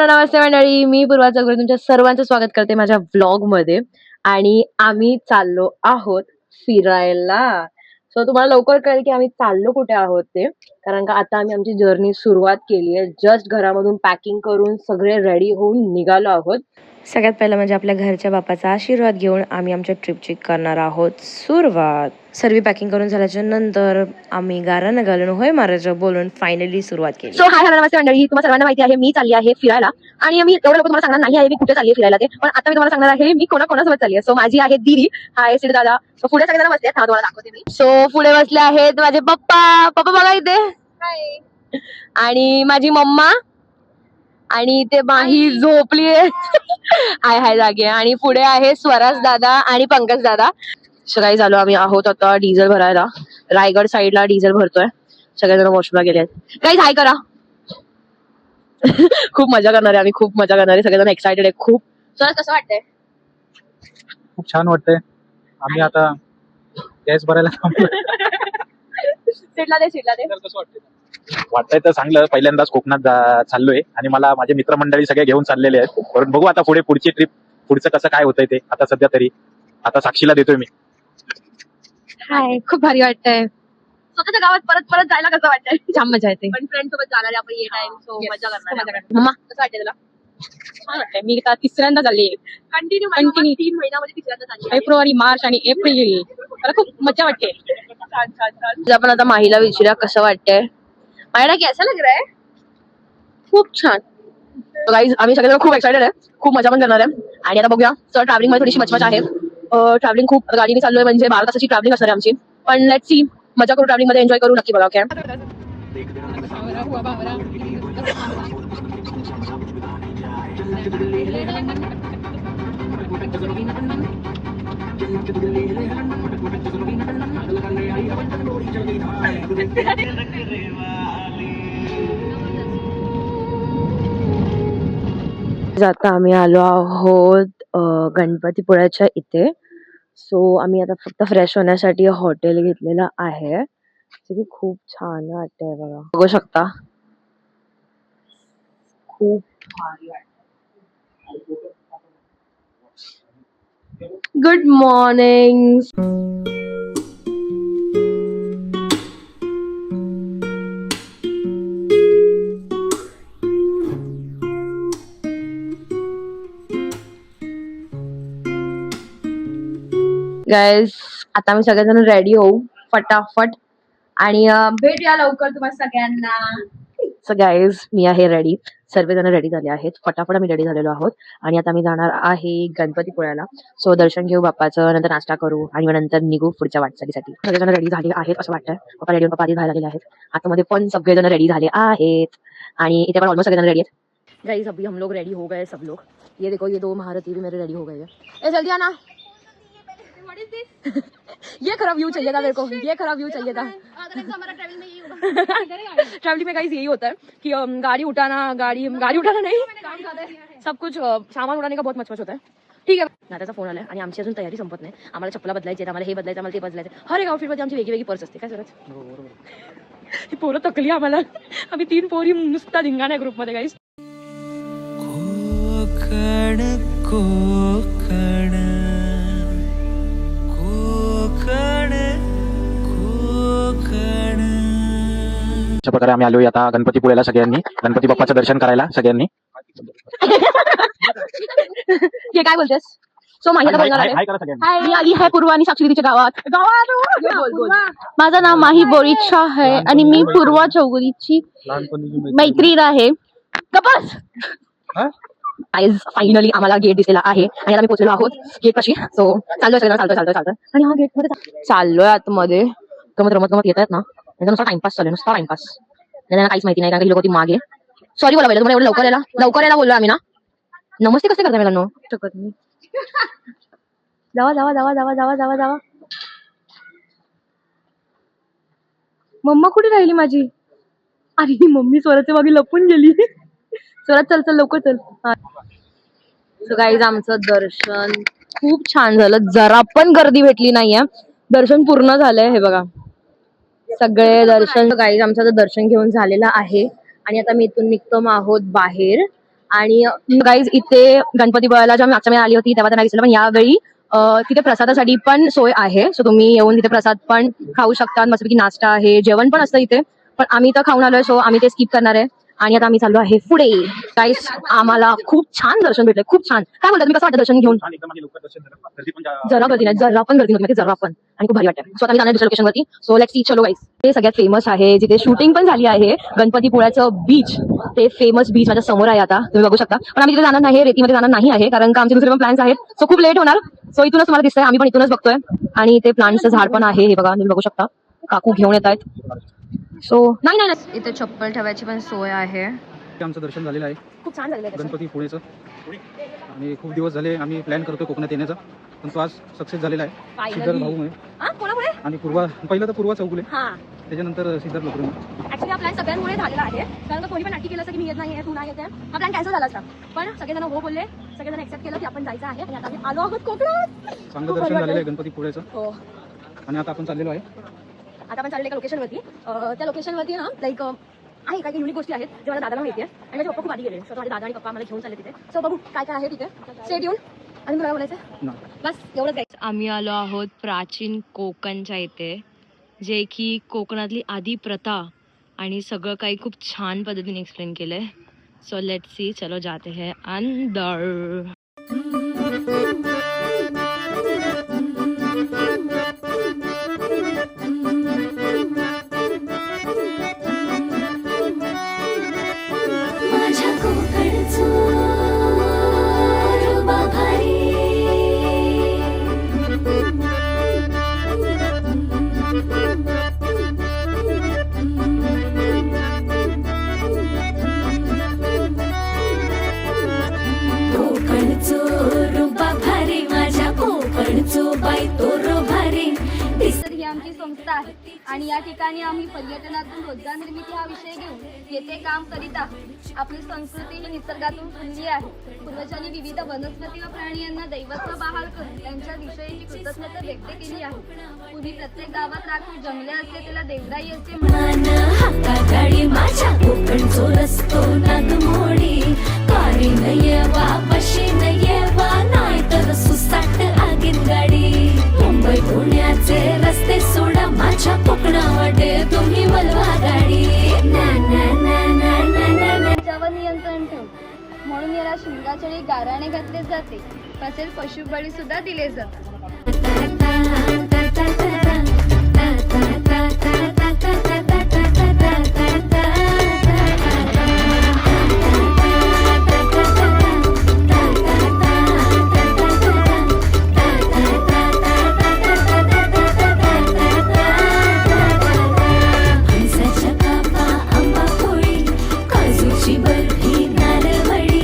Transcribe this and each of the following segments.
नमस्ते मंडळी, मी पूर्वा चौगुले तुमच्या सर्वांचं स्वागत करते माझ्या व्लॉग मध्ये. आणि आम्ही चाललो आहोत फिरायला. सो तुम्हाला लवकर कळेल की आम्ही चाललो कुठे आहोत ते, कारण का आता आम्ही आमची जर्नी सुरुवात केली आहे. जस्ट घरामधून पॅकिंग करून सगळे रेडी होऊन निघालो आहोत. सगळ्यात पहिलं म्हणजे आपल्या घरच्या बापाचा आशीर्वाद घेऊन आम्ही आमच्या ट्रिपची करणार आहोत सुरुवात. सर्व पॅकिंग करून झाल्याच्या नंतर आम्ही गारानं घालून होय महाराज बोलून फायनली सुरुवात केली. सो हाय हॅलो नमस्ते मंडळी, तुम्हाला सर्वांना माहिती आहे मी चालली आहे फिरायला. आणि आम्ही एवढं लोक तुम्हाला सांगणार नाही आहे मी कुठे चालली आहे फिरायला ते, पण आता मी तुम्हाला सांगणार आहे मी कोणासोबत चालली आहे. सो माझी आहे दीदी, हाय सिड दादा. सो पुढे सगळे जण बसले आहेत, तुम्हाला दाखवते मी. सो पुढे बसले आहेत माझे पप्पा बघा इथे, आणि माझी मम्मा, आणि ते माही झोपली आहे हाय हाय जागे. आणि पुढे आहे स्वराज दादा आणि पंकज दादा. सगळी झालो आम्ही आहोत आता डिझेल भरायला. रायगड साईडला डिझेल भरतोय. सगळेजण वॉशरूमला गेले आहेत. काही हाय करा खूप मजा करणार आहे आम्ही, खूप मजा करणार आहे. सगळेजण एक्साइटेड आहे खूप. स्वराज कसं वाटतंय? खूप छान वाटतंय. आम्ही आता गॅस भरायला सीटला दे कसं वाटतंय तर चांगलं. पहिल्यांदाच कोकणात चाललोय आणि मला माझे मित्रमंडळी सगळे घेऊन चाललेले आहेत. परंतु बघू आता पुढची ट्रिप पुढचं कसं काय होतंय ते. आता सध्या तरी आता साक्षीला देतोय मी. हाय, खूप भारी वाटतंय. स्वतःच्या गावात परत जायला कसं वाटतंय? छान मजा येते. पण फ्रेंड सोबत जाणार आहे आपण ये टाइम, सो मजा करणार. मम्मा कसं वाटतंय तुला? छान वाटतंय. मी आता तिसऱ्यांदा चालली. कंटिन्यू 3 महिन्यामध्ये तिसऱ्यांदा चालली. फेब्रुवारी, मार्च आणि एप्रिल. मला खूप मजा वाटते. छान. आपण आता माहीला विचारूया कसं वाटतंय. माहिला कैसा लग रहा है? खूप छान. गाईज आम्ही सगळेजण खूप एक्साइटेड आहे, खूप मजा पण करणार आहे. आणि आता बघूया. सर ट्रॅव्हलिंग मध्ये थोडीशी मचमच आहे. ट्रॅव्हलिंग खूप गाडीने चाललोय म्हणजे 12 तासाची ट्रॅव्हलिंग असणार आहे आमची. पण लेट्स सी, मजा करू, ट्रॅव्हलिंग मध्ये एन्जॉय करू. नक्की बघा. ओके आता आम्ही आलो आहोत गणपतीपुळ्याच्या इथे. सो आम्ही आता फक्त फ्रेश होण्यासाठी हॉटेल घेतलेलं आहे. खूप छान वाटतंय बघा, बघू शकता. खूप भारी वाटतंय. Good morning. गाईज आता आम्ही सगळेजण रेडी होऊ फटाफट आणि भेटूया लवकर तुम्हाला सगळ्यांना. सो गाईज मी आहे रेडी, सर्वजण रेडी झाले आहेत. फटाफट आम्ही रेडी झालेलो आहोत आणि आता आम्ही जाणार आहे गणपतीपुळ्याला. सो दर्शन घेऊ बाप्पाचं, नंतर नाश्ता करू आणि मग नंतर निघू पुढच्या वाटचालीसाठी. सगळेजण रेडी झाले आहेत असं वाटतंय. पप्पा रेडी, पप्पा आधी बाहेर आलेले आहेत. आतमध्ये पण सगळेजण रेडी झाले आहेत आणि इथे पण ऑलमोस्ट सगळेजण रेडी आहेत. गाईज अभी हम लोग रेडी हो गए सब लोग. ये देखो ये 2 महारथी भी मेरे रेडी हो गए हैं. जल्दी आना. ये खराब व्यू चाहिए था मेरे को, ये खराब व्यू चाहिए था. ट्रैवलिंग में गाइस यही होता है कि गाड़ी उठाना नहीं, सब कुछ सामान उठाने का बहुत मचमच होता है. ठीक आहे. दादाचा फोन आलाय आणि आमची अजून तयारी संपत नाही. आम्हाला चप्पला बदलायची आहेत, आम्हाला हे बदलायचं, आम्हाला ते बदलायचं. हर एक आउटफिट मध्ये आमची वेगळी पर्स असते. काय सरच ही पोरं तकली आम्हाला. आम्ही 3 पोरी नुसता धिंगाणा आहे ग्रुप मध्ये गाइस. अशा प्रकारे आम्ही आलोय आता गणपतीपुळ्याला सगळ्यांनी, गणपती बाप्पाचं दर्शन करायला सगळ्यांनी. हे काय बोलतेस? सो माही बोलणार आहे. मी आली आहे पूर्वा आणि साक्षी दीदीच्या गावात. माझं नाव माही बोरीचा आहे आणि मी पूर्वा चौगुलीची मैत्रीण आहे. कपास फायनली आम्हाला गेट दिसलेला आहे आणि आता मी पोहोचलेलो आहोत गेट पाशी. सो चाललोय आणि हा गेट मध्ये चाललोय आतमध्ये. रमत येत आहेत ना, नुसता टाइमपास चालू, नुसता टाइमपास. त्यांना काहीच माहिती नाही कारण की लोक ती मागे. सॉरी बोला पाहिजे तुम्हाला, एवढं लवकर यायला बोललो आम्ही ना. नमस्ते कसे करता मला शकत मी. जावा. मम्मा कुठे राहिली माझी? अरे मम्मी स्वराच्या मागे लपून गेली. स्वरात चल लवकर चल. सो गाईज आमचं दर्शन खूप छान झालं, जरा पण गर्दी भेटली नाहीये. दर्शन पूर्ण झालंय. हे बघा सगळे दर्शन. गाईज आमचं दर्शन घेऊन झालेलं आहे आणि आता मी इथून निघतो आहोत बाहेर. आणि गाईज इथे गणपतीपुळ्याला जेव्हा मागच्या वेळी आली होती तेव्हा त्यांना दिसलं, पण यावेळी तिथे प्रसादासाठी पण सोय आहे. सो तुम्ही येऊन तिथे प्रसाद पण खाऊ शकता. मस्तपैकी नाश्ता आहे, जेवण पण असतं इथे. पण आम्ही तर खाऊन आलोय, सो आम्ही ते स्किप करणार आहे. आणि आता आम्ही चाललो आहे पुढे. गाईस आम्हाला खूप छान दर्शन भेटलंय, खूप छान. काय म्हणतात, मी कसं वाटतं दर्शन घेऊन? छान एकदम आणि लवकर दर्शन झालं. गर्दी पण जरा गर्दी नाही, जरा पण गर्दी नव्हती, जरा पण. आणि खूप भारी वाटतं. सो आता आम्ही जाणार दुसऱ्या लोकेशनवरती. सो लेट्स सी, चलो गाईस. ते सगळ्यात फेमस आहे, जिथे शूटिंग पण झाली आहे, गणपतीपुळ्याचं बीच. ते फेमस बीच माझ्या समोर आहे, आता तुम्ही बघू शकता. पण आम्ही तिथे जाणार नाही, रेतीमध्ये जाणार नाही आहे, कारण का आमचे दुसरे पण प्लॅन्स आहेत. सो खूप लेट होणार. सो इथूनच मला दिसतंय, आम्ही पण इथूनच बघतोय. आणि ते प्लांटचं झाड पण आहे, हे बघा तुम्ही बघू शकता. काकू घेऊन येत आहेत. सो नाही नाही नाही, इथे चप्पल ठेवायची पण सोय आहे. आमचं दर्शन झालेलं आहे, खूप छान झालेलं आहे. गणपती पुळेचं. आणि खूप दिवस झाले आम्ही प्लॅन करतोय कोकणात येण्याचा, पण तो आज सक्सेस झालेला आहे. सिद्धार्थ भाऊ आहे कोणामुळे? आणि पूर्वा, पहिलं तर पूर्वा चौगुले, हा, त्याच्यानंतर सिद्धार्थ लोकरे. ऍक्च्युली हा प्लॅन सगळ्यांमुळे झालेला आहे, कारण का कोणी पण नक्की केलं असं की मी येत नाहीये, तू नाही येते, हा प्लॅन कॅन्सल झाला असता. पण सगळेजण हो बोलले, सगळेजण एक्सेप्ट केलं की आपण जायचं आहे. आणि आता आम्ही आलो आहोत कोकणात. चांगलं दर्शन झालेलं आहे गणपती पुळेचं. हो, आणि आता आपण चाललेलो आहे, आता आपण चाललेलो एका लोकेशनवरती. त्या लोकेशनवरती ना लाईक आहे काही युनिक गोष्टी आहेत जे मला दादाला माहिती आहे. आणि माझे पप्पा खूप आधी गेले, सो माझे दादा आणि पप्पा मला घेऊन चालले तिथे. सो बघू काय काय आहे तिथे. Stay tune. आणि मला बोलायचं बस एवढंच गाईस. आम्ही आलो आहोत प्राचीन कोकणच्या इथे, जे की कोकणातली आदी प्रथा आणि सगळं काही खूप छान पद्धतीने एक्सप्लेन केलंय. सो लेट्स सी, चलो जाते हैं अंदर. माझ्या कोकणचं रुबा भारी. कोकणचं रुबा भारी, माझ्या कोकणचं बाई तो भारी. तर ही आमची संस्था आहे आणि या ठिकाणी आम्ही पर्यटनातून रोजगार निर्मिती हा विषय घेऊन येथे काम करीत आहोत. आपली संस्कृती ही निसर्गातून फुलली आहे. पूर्वजांनी विविध वनस्पती व प्राणी यांना दैवत्व बहाल करून त्यांच्या विषयीची कृतज्ञता व्यक्त केली आहे. पूर्वी प्रत्येक गावात राखीव जंगले असते, त्याला देवराई असे मान हाका गाडी माझ्या कोकणचो रस्तो नागमोडी. कारी नये वा पशी नये वा, नाही तर सुसाट आगीन गाडी. मुंबई पुण्याचे रस्ते सोडा, माझ्या कोकणावाटे तुम्ही वलवा गाडी. ना ना ना ना ना ना ना. त्याच्यावर नियंत्रण ठेवून म्हणून याला शिंगाचळी गाराणे घातले जाते. तसेच पशुबळी सुद्धा दिले जातात. फणसाच्या कापा, आंबा पोळी, काजूची बर्फी, नारळवडी,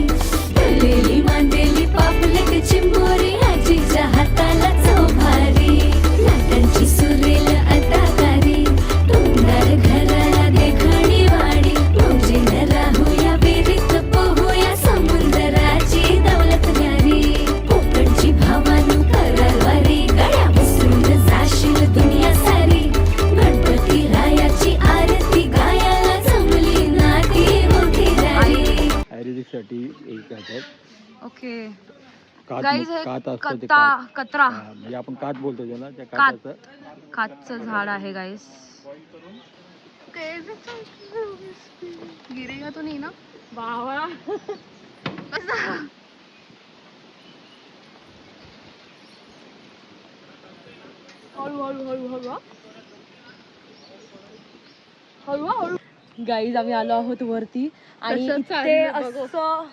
तळलेली मांदेली पापलेट चिंबोरी, आजीच्या हाताला चव भारी. लाटांची सुरेल अदाकारी, टोंडार घराला देखणी वाडी. रोजीन राहूया विहिरीत, पोहूया समुद्राची दौलत न्यारी. कोकणची भावानू करवारी, गळ्या बसरून जाशील दुनिया सारी. गणपती रायाची आरती गायाला जमली नाती मोठी रारी. आयुर्वेदिकसाठी एक आहे ओके कात, गाईज, हे कात असतं ते कत्ता कात. कतरा हा, म्हणजे आपण कात बोलतो त्याला, त्या कात. काताचं कातचं झाड आहे गाईस. गिरेगा तो नाही ना बाबा. गाईज आम्ही आलो आहोत वरती आणि इथे असं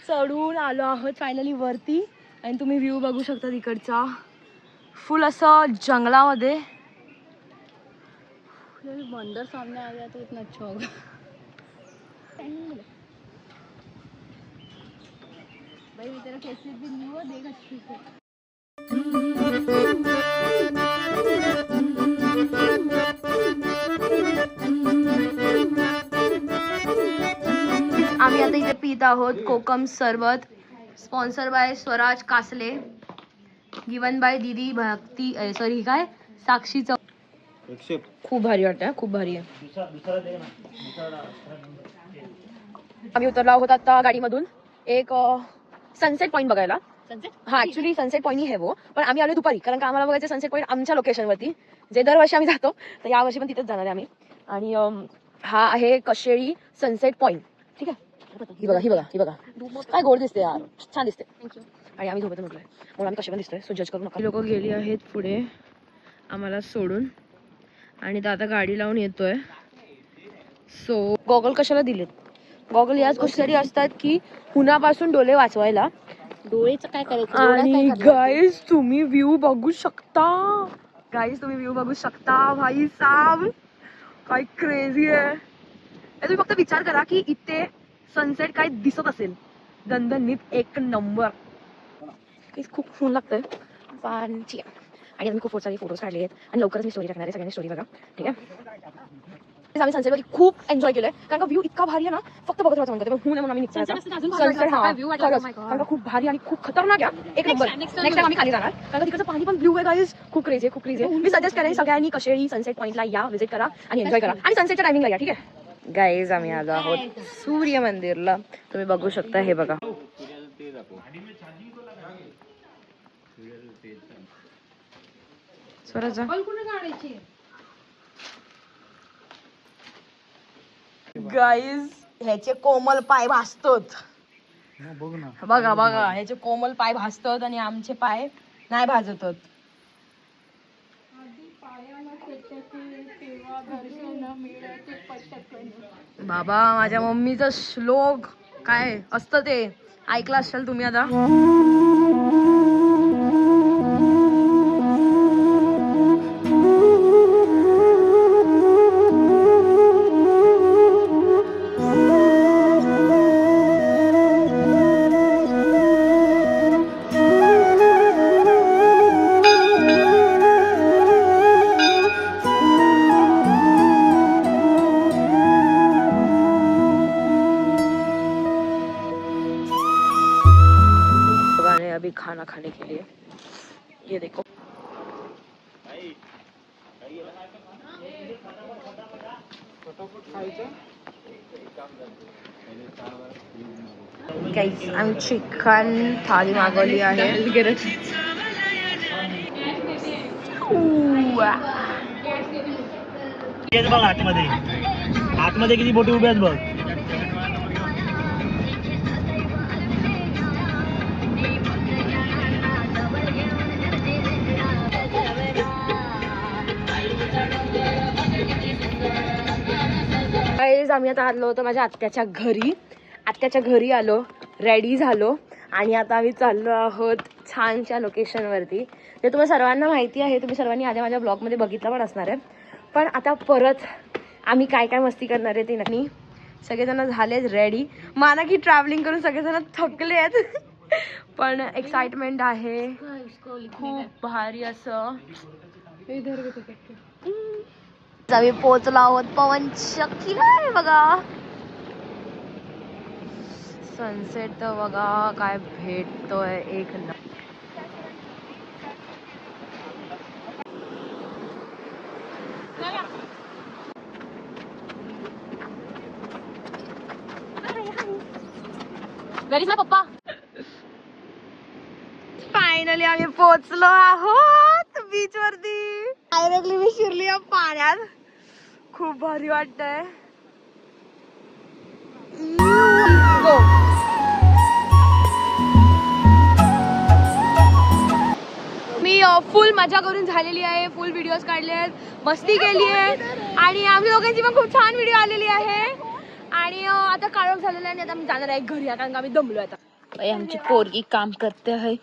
चढून आलो आहोत फायनली वरती. आणि तुम्ही व्ह्यू बघू शकता तिकडचा, फुल असं जंगलामध्ये. बंदर सामने आ गया तो इतना अच्छा होगा. भाई तेरा कैसे भी नहीं हुआ, देख अच्छी से. आम्ही आता इथे पित आहोत कोकम सरबत, sponsor by Swaraj Kasle, given by दीदी भक्ती, सॉरी काय साक्षी चौ. खूप भारी वाटतं, खूप भारी आहे. आम्ही उतरलो आहोत आता गाडीमधून एक सनसेट पॉईंट बघायला. हा ऍक्च्युली सनसेट पॉईंट ही आहे वो, पण आम्ही आलो दुपारी कारण का आम्हाला बघायचं सनसेट पॉईंट आमच्या लोकेशनवरती, जे दरवर्षी आम्ही जातो, तर यावर्षी पण तिथेच जाणार आहे आम्ही. आणि हा आहे कशेळी सनसेट पॉईंट. ठीक आहे, ही बघा ही बघा ही बघा, काय गोड दिसते यार, छान दिसते. आणि आम्ही झोपेतून उठलोय म्हणून आम्ही कसे पण दिसतोय, सो जज करू नका. लोक गेली आहेत पुढे आम्हाला सोडून, आणि आता गाडी लावून येतोय. सो गॉगल कशाला दिलेत? गॉगल याच गोष्टीसाठी असतात की उन्हापासून डोळे वाचवायला. डोळेचं काय करायचं? आणि गाईज तुम्ही व्ह्यू बघू शकता, भाई साहब काय क्रेझी आहे. तुम्ही फक्त विचार करा की इथे सनसेट काय दिसत असेल, दणदणीत एक नंबर. खूप ऊन लागतंय पण ठीक आहे. आणि आम्ही खूप सारे फोटोज काढले आहेत आणि लवकरच मी स्टोरी टाकणार आहे, सगळ्यांनी स्टोरी बघा. ठीक आहे, आम्ही सनसेटवरती खूप एन्जॉय केलंय कारण का व्ह्यू इतका भारी आहे ना, फक्त बघत राहायचं म्हणतो. म्हणून आम्ही निघतो सनसेट. हा कारण का खूप भारी आणि खूप खतरनाक आहे, एक नंबर. नेक्स्ट टाइम आम्ही खाली जाणार कारण का तिकडचं पाणी पण ब्लू आहे गाईज, खूप क्रेझी आहे, खूप क्रेझी आहे. मी सजेस्ट करेन सगळ्यांनी कशेळी सनसेट पॉईंटला या, विजिट करा आणि एन्जॉय करा, आणि सनसेटच्या टायमिंगला या. ठीक आहे गाईज, आम्ही आलो आहोत सूर्य मंदिरला. तुम्ही बघू शकता, हे बघा. स्वराजा गाईज, ह्याचे कोमल पाय भासतात. बघा बघा, ह्याचे कोमल पाय भासतात आणि आमचे पाय नाही भाजत. बाबा, माझ्या मम्मीचं श्लोक काय असतं ते ऐकलं असाल तुम्ही आता. अभी खाना खाने के लिए ये देखो. गाईज, आम्ही चिकन थाली मागवली आहे. बघ आतमध्ये, आतमध्ये किती बोटी उभ्या आहेत बघ. आम्ही आता आलो होतो माझ्या आत्याच्या घरी आलो, रेडी झालो आणि आता आम्ही चाललो आहोत छानच्या लोकेशनवरती. जे तुम्हाला सर्वांना माहिती आहे, तुम्ही सर्वांनी आधी माझ्या ब्लॉगमध्ये बघितलं पण असणार आहे. पण आता परत आम्ही काय काय मस्ती करणार आहे ते नक्की. सगळेजण झालेत रेडी, माना की ट्रॅव्हलिंग करून सगळेजण थकले आहेत पण एक्साइटमेंट आहे खूप भारी असं. आम्ही पोहोचलो आहोत पवन चक्कीला. बघा सनसेट तर बघा काय भेटतोय, एक घरीच ना पप्पा. फायनली आम्ही पोहोचलो आहोत बीच वरती. डायरेक्टली मी शिरली पाण्यात, खूप भारी वाटतंय. मी फुल मजा करून झालेली आहे, फुल व्हिडिओज काढले आहेत, मस्ती केली आहे आणि आम्ही दोघांची पण खूप छान व्हिडिओ आलेली आहे. आणि आता काळोख झालेला आहे, आता आम्ही जाणार आहे घरी कारण का आम्ही दमलो आता. आमची पोरगी काम करते है.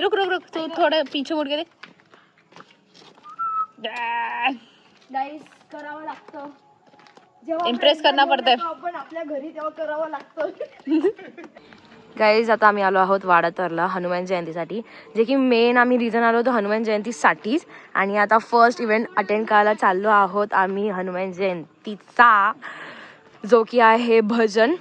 रुक रुक रुक, तू थोड़ा पीछे मुड़ के देख. गाईस, करावं लागतं, इम्प्रेस करना पड़ता है. आपण आपल्या घरी तेव्हा करावं लागतं. गाईज, आता आम्ही आलो आहोत वाडातरला हनुमान जयंतीसाठी, जे की मेन आम्ही रिझन आलो होतो हनुमान जयंतीसाठीच. आणि आता फर्स्ट इव्हेंट अटेंड करायला चाललो आहोत आम्ही हनुमान जयंतीचा, जो की आहे भजन.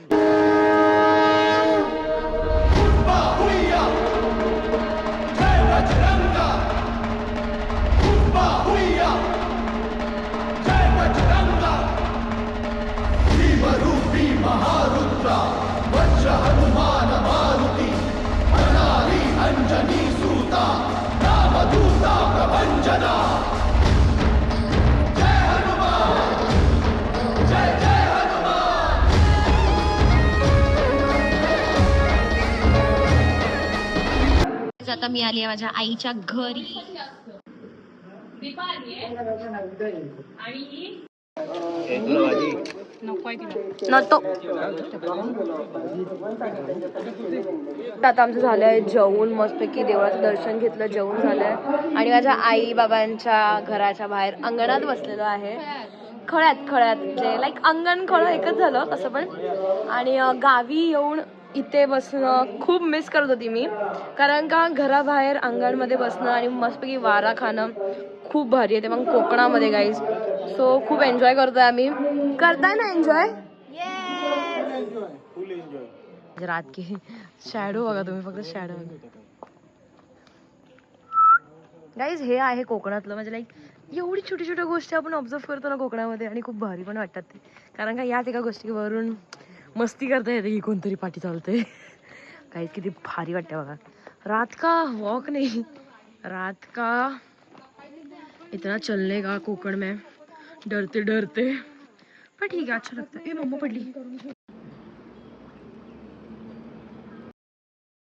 महारुद्रा मी आली आहे माझ्या आईच्या घरी. नको. आता आमचं झालंय जेवून, मस्तपैकी देवळाचं दर्शन घेतलं, जेवून झालंय आणि माझ्या आई बाबांच्या घराच्या बाहेर अंगणात बसलेलो आहे. खळ्यात जे लाईक अंगण खळं एकच झालं कसं पण. आणि गावी येऊन इथे बसणं खूप मिस करत होती मी, कारण का घराबाहेर अंगणमध्ये बसणं आणि मस्तपैकी वारा खाणं खूप भारी आहे. ते मग कोकणामध्ये गाईज. सो खूप एन्जॉय करतोय आम्ही. करताय ना एन्जॉय? रात की शॅडो बघा तुम्ही, फक्त शॅडो गाईज. हे आहे कोकणातलं, म्हणजे लाईक एवढी छोटी छोटी गोष्टी आपण ऑब्झर्व करतो ना कोकणामध्ये, आणि खूप भारी पण वाटतात ते. कारण का याच एका गोष्टीवरून मस्ती करता येते की कोणतरी पाठी चालते. काही किती भारी वाटते बघा. रात का वॉक नहीं, रात का इतना चलने का कोकण में डरते डरते, पर ठीक है, अच्छा लगता है. ए मम्मा पडली.